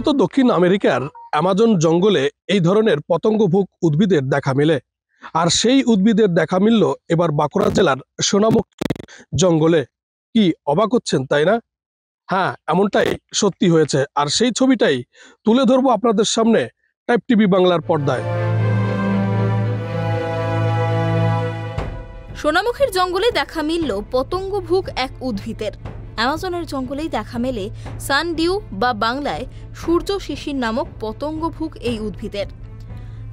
মূলত দক্ষিণ আমেরিকার অ্যামাজন জঙ্গলে এই ধরনের পতঙ্গভুক উদ্ভিদের দেখা মেলে। আর সেই উদ্ভিদের দেখা মিলল এবার বাঁকুড়া জেলার সোনামুখী জঙ্গলে। কি অবাক হচ্ছেন, তাই না? হ্যাঁ, এমনটাই সত্যি হয়েছে। আর সেই ছবিটাই তুলে ধরবো আপনাদের সামনে টাইপ টিভি বাংলার পর্দায়। সোনামুখীর জঙ্গলে দেখা মিলল পতঙ্গভুক এক উদ্ভিদের। অ্যামাজনের জঙ্গলেই দেখা মেলে সানডিউ বা বাংলায় সূর্য শিশির নামক পতঙ্গভুক এই উদ্ভিদের,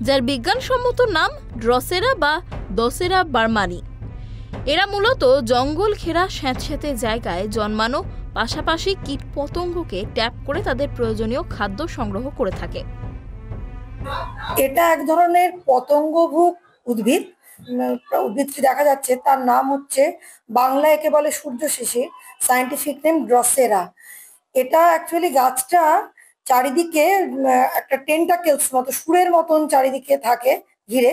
যার বিজ্ঞানসম্মত নাম ড্রসেরা বা দশেরা বার্মানি। এরা মূলত জঙ্গল ঘেরা স্যাঁতস্যাঁতে জায়গায় জন্মানো, পাশাপাশি কীট পতঙ্গকে ট্যাপ করে তাদের প্রয়োজনীয় খাদ্য সংগ্রহ করে থাকে। এটা এক ধরনের পতঙ্গভুক উদ্ভিদ। উদ্ভিদটি দেখা যাচ্ছে, তার নাম হচ্ছে, বাংলায় একে বলে সূর্য শিশির, সায়েন্টিফিক নেম ড্রসেরা। এটা অ্যাকচুয়ালি গাছটা চারিদিকে একটা টেন্টাকেলস মতো, সুরের মতন চারিদিকে থাকে ঘিরে,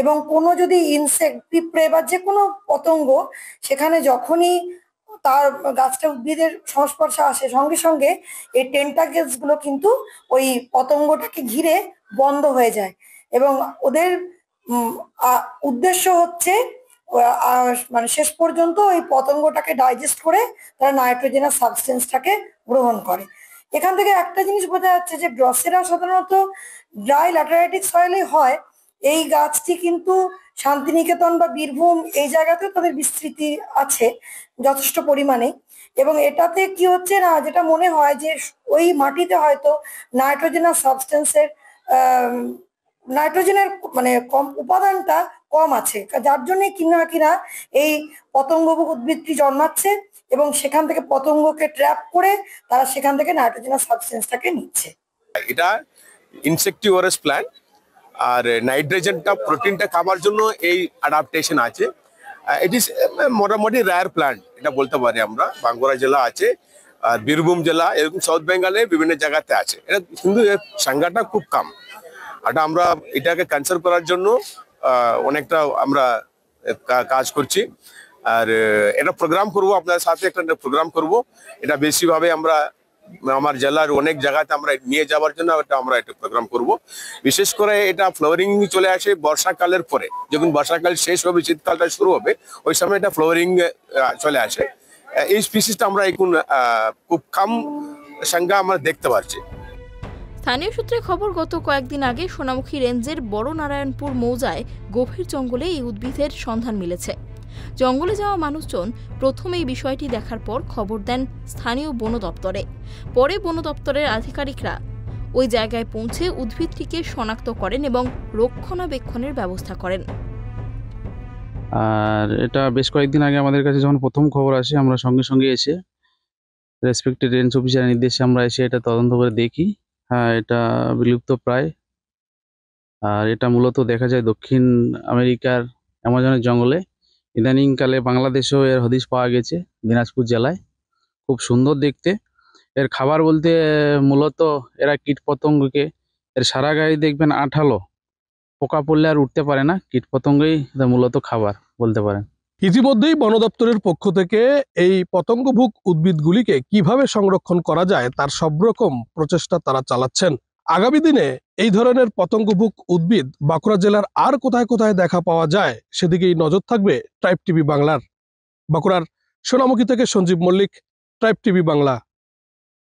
এবং কোনো যদি ইনসেক্ট, পিঁপড়ে বা যে কোনো পতঙ্গ সেখানে যখনই তার গাছটা উদ্ভিদের সংস্পর্শে আসে, সঙ্গে সঙ্গে এই টেন্টাকেলস গুলো কিন্তু ওই পতঙ্গটাকে ঘিরে বন্ধ হয়ে যায়। এবং ওদের উদ্দেশ্য হচ্ছে মানে শেষ পর্যন্ত ওই পতঙ্গটাকে ডাইজেস্ট করে তারা নাইট্রোজেনাস সাবস্টেন্সটাকে গ্রহণ করে। এখান থেকে একটা জিনিস বোঝা যাচ্ছে যে ড্রসেরা সাধারণত ড্রাই ল্যাটেরাইটিক সয়েলে হয়। এই গাছটি কিন্তু শান্তিনিকেতন বা বীরভূম এই জায়গাতেও তাদের বিস্তৃতি আছে যথেষ্ট পরিমাণে। এবং এটাতে কি হচ্ছে না, যেটা মনে হয় যে ওই মাটিতে হয়তো নাইট্রোজেনাস সাবস্টেন্সের নাইট্রোজেনের মানে কম উপাদানটা কম আছে, যার জন্য কিনা এই পতঙ্গভুক উদ্ভিদটি জন্মাচ্ছে এবং সেখান থেকে পতঙ্গকে ট্র্যাপ করে তারা সেখান থেকে নাইট্রোজেনাস সাবস্টেন্সটাকে নিচ্ছে। এটা ইনসেক্টিভোরাস প্ল্যান্ট, আর নাইট্রোজেনটা প্রোটিনটা খাবার জন্য এই অ্যাডাপ্টেশন আছে। ইট ইজ মোটামুটি রেয়ার প্ল্যান্ট এটা বলতে পারি আমরা। বাঁকুড়া জেলা আছে, আর বীরভূম জেলা, এরকম সাউথ বেঙ্গলে বিভিন্ন জায়গাতে আছে এটা, কিন্তু এর সংখ্যাটা খুব কম। এটা আমরা এটাকে কনসার্ভ করার জন্য অনেকটা আমরা কাজ করছি। আর এটা প্রোগ্রাম করব, আপনাদের সাথে একটা প্রোগ্রাম করব। এটা বেশিভাবে আমরা আমার জেলার অনেক জায়গাতে আমরা নিয়ে যাওয়ার জন্য আমরা একটা প্রোগ্রাম করব। বিশেষ করে এটা ফ্লাওয়ারিং চলে আসে বর্ষাকালের পরে, যখন বর্ষাকাল শেষ হবে, শীতকালটা শুরু হবে, ওই সময় এটা ফ্লাওয়ারিং চলে আসে। এই স্পিসিসটা আমরা এখন খুব কম সংখ্যা আমরা দেখতে পাচ্ছি। স্থানীয় সূত্রে খবর, গত কয়েকদিন আগে সোনামুখী রেঞ্জের বড় নারায়ণপুর মৌজায় গভীর জঙ্গলে এই উদ্ভিদের সন্ধান মিলেছে। জঙ্গলে যাওয়া মানুষজন প্রথমে এই বিষয়টি দেখার পর খবর দেন স্থানীয় বন দপ্তরে। পরে বন দপ্তরের আধিকারিকরা ওই জায়গায় পৌঁছে উদ্ভিদটিকে শনাক্ত করেন এবং রক্ষণাবেক্ষণের ব্যবস্থা করেন। আর এটা বেশ কয়েকদিন আগে আমাদের কাছে যখন প্রথম খবর আসে, আমরা সঙ্গে সঙ্গে এসে রেসপেক্টেড রেঞ্জ অফিসারের নির্দেশে আমরা এসে এটা তদন্ত করে দেখি। হ্যাঁ, এটা বিলুপ্ত প্রায়। আর এটা মূলত দেখা যায় দক্ষিণ আমেরিকার অ্যামাজনের জঙ্গলে। ইদানিংকালে বাংলাদেশেও এর হদিশ পাওয়া গেছে, দিনাজপুর জেলায়। খুব সুন্দর দেখতে। এর খাবার বলতে মূলত এরা কীট পতঙ্গকে, এর সারা গায়ে দেখবেন আঠালো, পোকা পড়লে আর উঠতে পারে না, কীট পতঙ্গই মূলত খাবার বলতে পারেন। ইতিমধ্যেই বন দপ্তরের পক্ষ থেকে এই পতঙ্গভুক উদ্ভিদগুলিকে কিভাবে সংরক্ষণ করা যায় তার সব রকম প্রচেষ্টা তারা চালাচ্ছেন। আগামী দিনে এই ধরনের পতঙ্গভুক উদ্ভিদ বাঁকুড়া জেলার আর কোথায় কোথায় দেখা পাওয়া যায় সেদিকেই নজর থাকবে ট্রাইব টিভি বাংলার। বাঁকুড়ার সোনামুখী থেকে সঞ্জীব মল্লিক, ট্রাইব টিভি বাংলা।